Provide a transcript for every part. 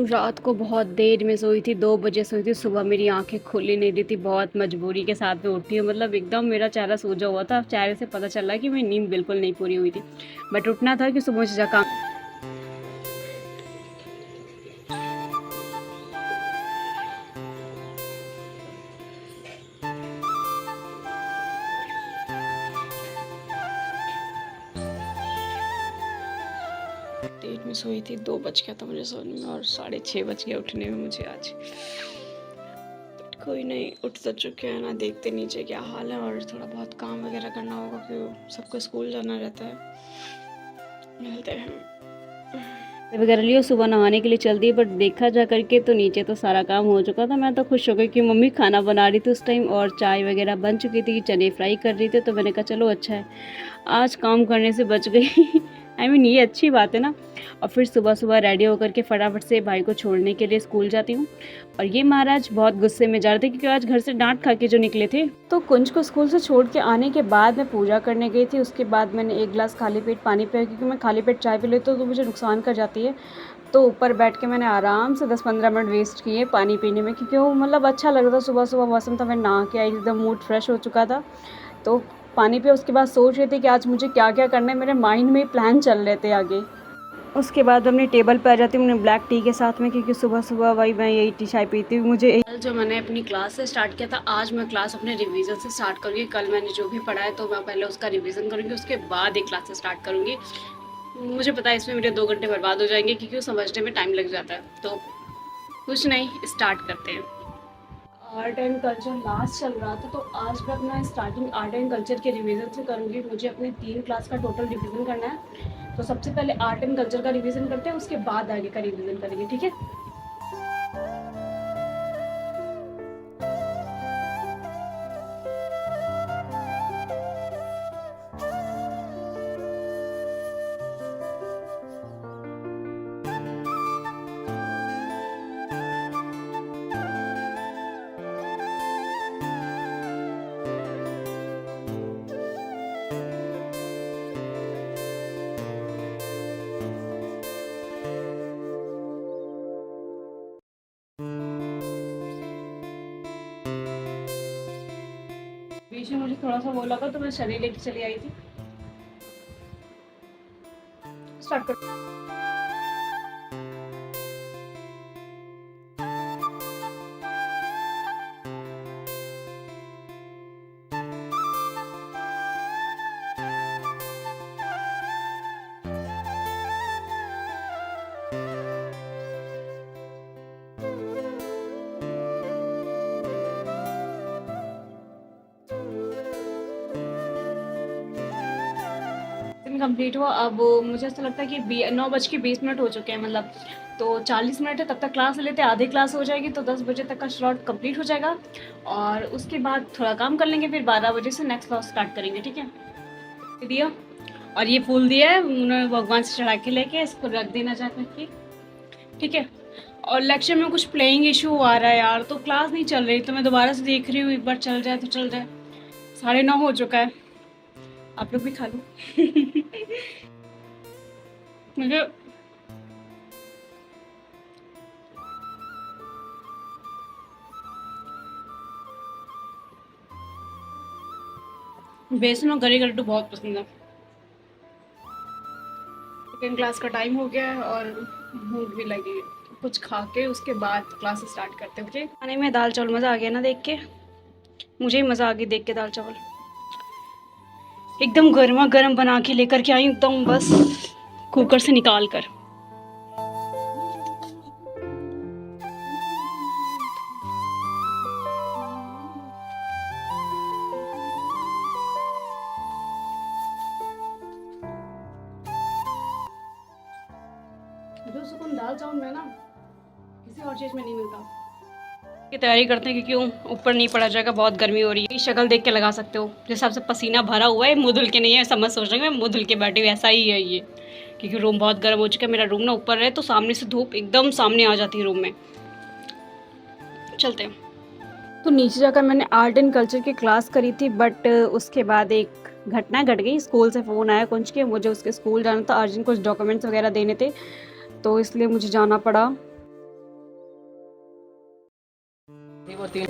रात को बहुत देर में सोई थी, 2 बजे सोई थी, सुबह मेरी आँखें खुल ही नहीं रही थी, बहुत मजबूरी के साथ में उठी हूँ। मतलब एकदम मेरा चेहरा सूजा हुआ था, चेहरे से पता चल रहा है कि मेरी नींद बिल्कुल नहीं पूरी हुई थी। बट उठना था कि सुबह से काम। देर में सोई थी, 2 बज गया था मुझे सोने में और 6:30 बज गया उठने में मुझे आज। कोई नहीं, उठ तो चुके हैं ना, देखते नीचे क्या हाल है और थोड़ा बहुत काम वगैरह करना होगा क्योंकि सबको स्कूल जाना रहता है। मिलते हैं वगैरह लियो, सुबह नहाने के लिए चल दी, बट देखा जा करके तो नीचे तो सारा काम हो चुका था। मैं तो खुश हो गई कि मम्मी खाना बना रही थी उस टाइम और चाय वगैरह बन चुकी थी, चने फ्राई कर रही थी, तो मैंने कहा चलो अच्छा है आज काम करने से बच गई। आई मीन ये अच्छी बात है ना। और फिर सुबह सुबह रेडी होकर के फटाफट से भाई को छोड़ने के लिए स्कूल जाती हूँ। और ये महाराज बहुत गुस्से में जा रहे थे क्योंकि आज घर से डांट खा के जो निकले थे। तो कुंज को स्कूल से छोड़ के आने के बाद मैं पूजा करने गई थी। उसके बाद मैंने 1 गिलास खाली पेट पानी पिया क्योंकि मैं खाली पेट चाय पी लेती हूँ तो मुझे नुकसान कर जाती है। तो ऊपर बैठ के मैंने आराम से 10-15 मिनट वेस्ट किए पानी पीने में क्योंकि वो मतलब अच्छा लग रहा था। सुबह सुबह मौसम था, मैं नहा के आई, एकदम मूड फ्रेश हो चुका था। तो पानी पिया, उसके बाद सोच रही थी कि आज मुझे क्या क्या करना है, मेरे माइंड में प्लान चल रहे थे आगे। उसके बाद अपनी टेबल पर आ जाती हूँ मैंने ब्लैक टी के साथ में क्योंकि सुबह सुबह वही मैं यही टी चाय पीती हूँ। मुझे कल जो मैंने अपनी क्लास से स्टार्ट किया था, आज मैं क्लास अपने रिवीजन से स्टार्ट करूँगी। कल मैंने जो भी पढ़ा है तो मैं पहले उसका रिवीजन करूँगी, उसके बाद एक क्लास से स्टार्ट करूँगी। मुझे पता है इसमें मेरे 2 घंटे बर्बाद हो जाएंगे क्योंकि समझने में टाइम लग जाता है। तो कुछ नहीं, स्टार्ट करते हैं। आर्ट एंड कल्चर लास्ट चल रहा था तो आज मैं अपना स्टार्टिंग आर्ट एंड कल्चर के रिवीजन से करूँगी। मुझे अपने 3 क्लास का टोटल रिवीजन करना है। तो सबसे पहले आर्ट एंड कल्चर का रिवीजन करते हैं, उसके बाद आगे का रिवीजन करेंगे, ठीक है। बीच में मुझे थोड़ा सा वो लगा तो मैं शरीर लेके चली आई थी। स्टार्ट कर। कंप्लीट हुआ। अब मुझे ऐसा लगता है कि 9:20 हो चुके हैं, मतलब तो 40 मिनट है, तब तक क्लास ले लेते हैं, आधी क्लास हो जाएगी तो 10 बजे तक का स्लॉट कंप्लीट हो जाएगा। और उसके बाद थोड़ा काम कर लेंगे, फिर 12 बजे से नेक्स्ट क्लास स्टार्ट करेंगे, ठीक है। दिया और ये फूल दिया है उन्होंने भगवान से चढ़ा के लेके, इसको रख देना जा करके, ठीक है। और लेक्चर में कुछ प्लेइंग इशू आ रहा है यार, तो क्लास नहीं चल रही, तो मैं दोबारा से देख रही हूँ, एक बार चल जाए तो चल जाए। 9:30 हो चुका है, आप लोग भी खा लो। मुझे बेसन और गरी गड्ढू बहुत पसंद है। सेकेंड क्लास का टाइम हो गया है और भूख भी लगी है, कुछ खा के उसके बाद क्लास स्टार्ट करते हैं, ओके। खाने में दाल चावल मज़ा आ गया ना देख के, मुझे ही मज़ा आ गई देख के। दाल चावल एकदम गर्मा गर्म बना के लेकर के आई, एकदम बस कुकर से निकाल कर। जो सुकून दाल चावल में ना किसी और चीज़ में नहीं मिलता। की तैयारी करते हैं क्योंकि ऊपर नहीं पड़ा जाएगा, बहुत गर्मी हो रही है। शक्ल देख के लगा सकते हो, जिस हिसाब से पसीना भरा हुआ है, मुँह धुल के नहीं है, समझ सोच रहे हैं मैं मुँह धुल के बैठी हूँ, ऐसा ही है ये। क्योंकि रूम बहुत गर्म हो चुका है, मेरा रूम ना ऊपर है तो सामने से धूप एकदम सामने आ जाती है रूम में। चलते हैं। तो नीचे जाकर मैंने आर्ट एंड कल्चर की क्लास करी थी, बट उसके बाद एक घटना घट गई। स्कूल से फ़ोन आया कुंज के, मुझे उसके स्कूल जाना था, अर्जेंट कुछ डॉक्यूमेंट्स वगैरह देने थे, तो इसलिए मुझे जाना पड़ा। और 3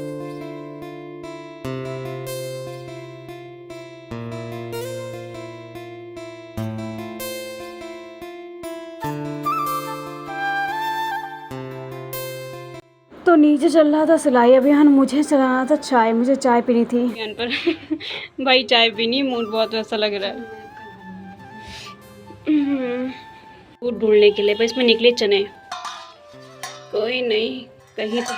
तो नीचे चल रहा था सिलाई अभियान, मुझे चलाना था चाय, मुझे चाय पीनी थी अभियान पर भाई चाय पीनी, मूड बहुत ऐसा लग रहा है दूध ढूंढने के लिए, पर इसमें निकले चने, कोई नहीं कहीं तो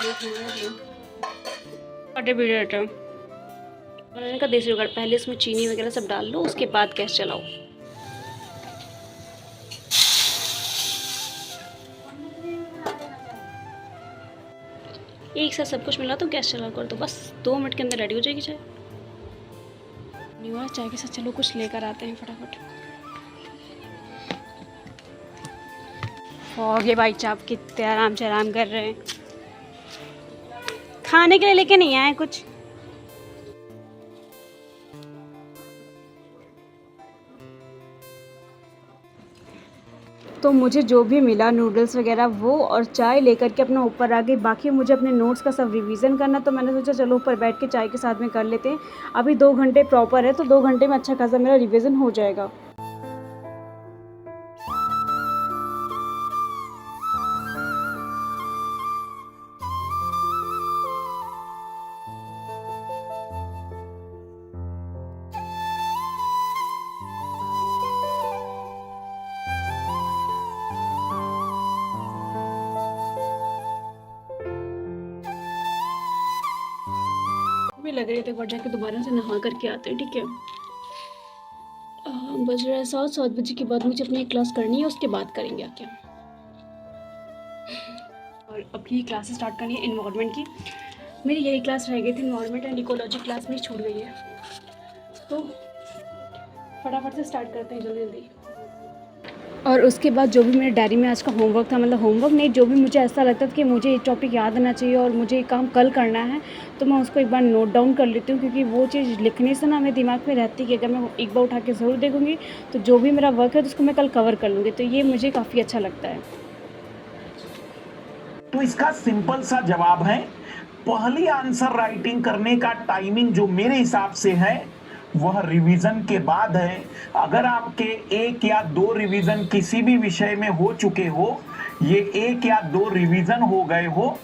अटे भी रहता। मैंने कहा देसी जुगाड़, पहले इसमें चीनी वगैरह सब डाल लो, उसके बाद गैस चलाओ। एक साथ सब कुछ मिला तो गैस चला कर दो, बस 2 मिनट के अंदर रेडी हो जाएगी चाय। नहीं हुआ चाय के साथ, चलो कुछ लेकर आते हैं फटाफट। हो गए भाई साहब, कितने आराम से आराम कर रहे हैं, खाने के लिए लेके नहीं आए कुछ। तो मुझे जो भी मिला नूडल्स वगैरह वो और चाय लेकर के अपना ऊपर आ गई। बाकी मुझे अपने नोट्स का सब रिवीजन करना, तो मैंने सोचा चलो ऊपर बैठ के चाय के साथ में कर लेते हैं। अभी 2 घंटे प्रॉपर है, तो 2 घंटे में अच्छा खासा मेरा रिवीजन हो जाएगा। भी लग रही थी, एक बार जाके दोबारा से नहा करके आते हैं, ठीक है। बज रहा है 7 बजे के बाद मुझे अपनी क्लास करनी है, उसके बाद करेंगे आके। और अपनी क्लासेस स्टार्ट करनी है इन्वायरमेंट की। मेरी यही क्लास रह गई थी, इन्वायरमेंट एंड इकोलॉजी क्लास मेरी छूट गई है, तो फटाफट से स्टार्ट करते हैं जल्दी जल्दी। और उसके बाद जो भी मेरे डायरी में आज का होमवर्क था, मतलब होमवर्क नहीं, जो भी मुझे ऐसा लगता था कि मुझे ये टॉपिक याद आना चाहिए और मुझे ये काम कल करना है, तो मैं उसको एक बार नोट डाउन कर लेती हूँ, क्योंकि वो चीज़ लिखने से ना मेरे दिमाग में रहती है कि अगर मैं एक बार उठा के ज़रूर देखूँगी तो जो भी मेरा वर्क है तो उसको मैं कल कवर कर लूँगी, तो ये मुझे काफ़ी अच्छा लगता है। तो इसका सिंपल सा जवाब है, पहली आंसर राइटिंग करने का टाइमिंग जो मेरे हिसाब से है वह रिवीजन के बाद है। अगर आपके 1 या 2 रिवीजन किसी भी विषय में हो चुके हो, ये 1 या 2 रिवीजन हो गए हो,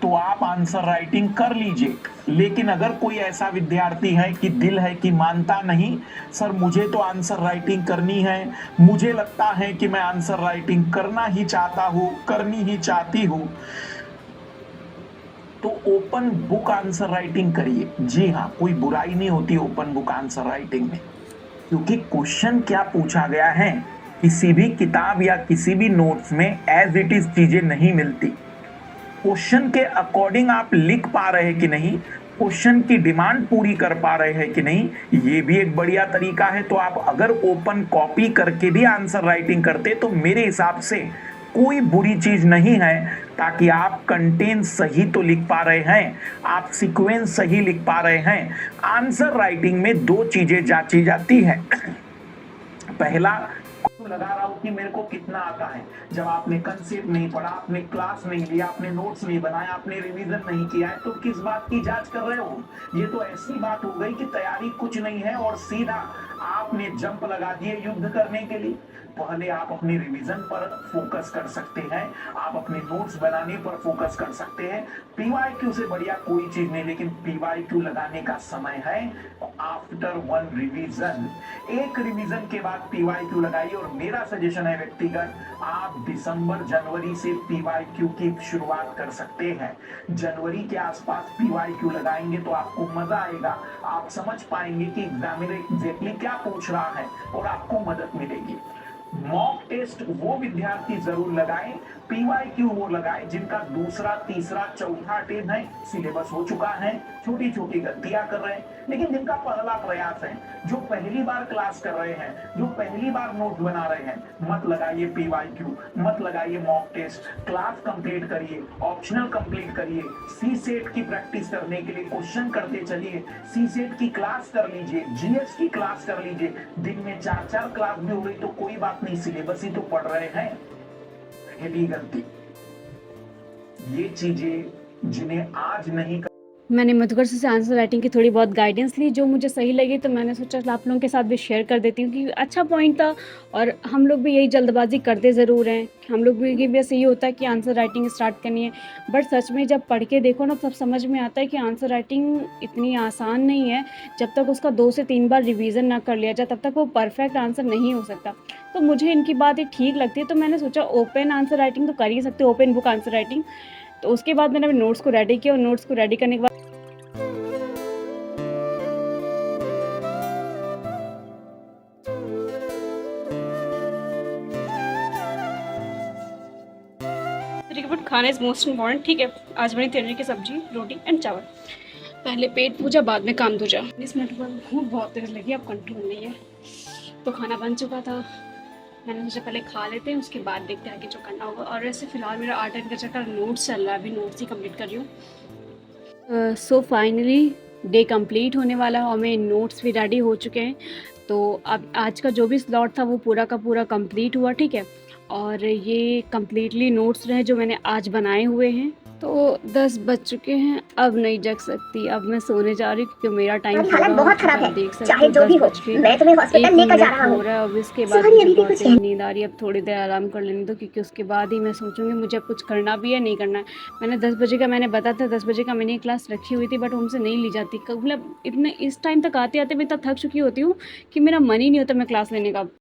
तो आप आंसर राइटिंग कर लीजिए। लेकिन अगर कोई ऐसा विद्यार्थी है कि दिल है कि मानता नहीं, सर मुझे तो आंसर राइटिंग करनी है, मुझे लगता है कि मैं आंसर राइटिंग करना ही चाहता हूं, करनी ही चाहती हूं, तो ओपन बुक आंसर राइटिंग करिए। जी हाँ, कोई बुराई नहीं होती ओपन बुक आंसर राइटिंग में, क्योंकि क्वेश्चन क्या पूछा गया है, किसी भी किताब या किसी भी नोट्स में एज इट इज चीजें नहीं मिलती। क्वेश्चन के अकॉर्डिंग आप लिख पा रहे हैं कि नहीं, क्वेश्चन की डिमांड पूरी कर पा रहे हैं कि नहीं, ये भी एक बढ़िया तरीका है। तो आप अगर ओपन कॉपी करके भी आंसर राइटिंग करते तो मेरे हिसाब से कोई बुरी चीज नहीं है, ताकि आप कंटेंट सही तो लिख पा रहे हैं, आप सीक्वेंस सही लिख पा रहे हैं। आंसर राइटिंग में 2 चीजें जांची जाती है। पहला, लगा रहा हूं कि मेरे को कितना आता है। जब आपने कंसेप्ट नहीं पढ़ा, आपने क्लास नहीं लिया, आपने नोट्स नहीं बनाया, आपने रिवीजन नहीं किया है, तो किस बात की जांच कर रहे हो? ये तो ऐसी बात हो गई कि तैयारी कुछ नहीं है और सीधा आपने जंप लगा दिए युद्ध करने के लिए। पहले आप अपने रिवीजन पर फोकस कर सकते हैं, आप अपने नोट्स बनाने पर फोकस कर सकते हैं। पीवाईक्यू से बढ़िया कोई चीज नहीं, लेकिन पीवाईक्यू लगाने का समय है आफ्टर 1 रिवीजन। एक रिवीजन के बाद पीवाईक्यू लगाइए। और मेरा सजेशन है व्यक्तिगत, आप दिसंबर जनवरी से पीवाईक्यू की शुरुआत कर सकते हैं। जनवरी के आसपास पीवाईक्यू लगाएंगे तो आपको मजा आएगा, आप समझ पाएंगे कि एग्जामिनर एग्जैक्टली क्या पूछ रहा है और आपको मदद मिलेगी। मॉक टेस्ट वो विद्यार्थी जरूर लगाएं, पीवाईक्यू वो लगाएं जिनका दूसरा, तीसरा, चौथा अटेम्प्ट है, सिलेबस हो चुका है, छोटी छोटी गलतियां कर रहे हैं, लेकिन जिनका पहला प्रयास है, जो पहली बार क्लास कर रहे हैं, जो पहली बार नोट बना रहे हैं, मत लगाइए पीवाईक्यू, मत लगाइए मॉक टेस्ट। क्लास कंप्लीट करिए, ऑप्शनल कंप्लीट करिए, सी सेट की प्रैक्टिस करने के लिए क्वेश्चन करते चलिए, सी सेट की क्लास कर लीजिए, जीएस की क्लास कर लीजिए। दिन में 4-4 क्लास भी हो गई तो कोई बात नहीं, सिलेबस ही तो पढ़ रहे हैं। पहली गलती, ये चीजें जिन्हें आज नहीं मैंने मधुकर सर से आंसर राइटिंग की थोड़ी बहुत गाइडेंस ली, जो मुझे सही लगी, तो मैंने सोचा आप लोगों के साथ भी शेयर कर देती हूँ, क्योंकि अच्छा पॉइंट था। और हम लोग भी यही जल्दबाजी करते ज़रूर हैं, हम लोग भी कि बस ये होता है कि आंसर राइटिंग स्टार्ट करनी है। बट सच में जब पढ़ के देखो ना, तब समझ में आता है कि आंसर राइटिंग इतनी आसान नहीं है। जब तक उसका 2 से 3 बार रिवीजन ना कर लिया जाए, तब तक वो परफेक्ट आंसर नहीं हो सकता। तो मुझे इनकी बात ये ठीक लगती है, तो मैंने सोचा ओपन आंसर राइटिंग तो कर ही सकते हो, ओपन बुक आंसर राइटिंग। तो उसके बाद मैंने अपने नोट्स को रेडी किया, और नोट्स को रेडी करने के बाद बट खाना इज़ मोस्ट इम्पॉर्टेंट। ठीक है, आज बनी तेरने की सब्जी, रोटी एंड चावल। पहले पेट पूजा, बाद में काम दूजा। 20 मिनट बाद भूख बहुत तेज लगी, अब कंट्रोल नहीं है। तो खाना बन चुका था, मैंने सोचा पहले खा लेते हैं, उसके बाद देखते हैं आगे जो करना होगा। और वैसे फ़िलहाल मेरा आर्ट एंड कल्चर का नोट्स चल रहा है, अभी नोट्स ही कंप्लीट कर रही हूँ। सो फाइनली डे कंप्लीट होने वाला है और मेरे नोट्स भी रेडी हो चुके हैं। तो अब आज का जो भी स्लॉट था वो पूरा का पूरा कंप्लीट हुआ, ठीक है। और ये कम्प्लीटली नोट्स रहे जो मैंने आज बनाए हुए हैं। तो 10 बज चुके हैं, अब नहीं जग सकती, अब मैं सोने जा रही हूँ, क्योंकि मेरा टाइम तुम्हारी हालत पूरा हो बहुत चुका खराब है। है, देख सकते चाहे हो जो भी 10 हो, बज के मैं तुम्हें हॉस्पिटल 1 लेकर जा मिनट रहा हो हूँ। रहा है। अब इसके बाद सॉरी मुझे अदिति, बहुत कुछ तेज नहीं। नींद आ रही है। अब थोड़ी देर आराम कर लेने दो, क्योंकि उसके बाद ही मैं सोचूंगी मुझे अब कुछ करना भी है नहीं करना है। मैंने 10 बजे का मैंने बताया था, 10 बजे का मैंने क्लास रखी हुई थी, बट उनसे नहीं ली जाती। मतलब इतने इस टाइम तक आते आते मैं इतना थक चुकी होती हूँ कि मेरा मन ही नहीं होता मैं क्लास लेने का।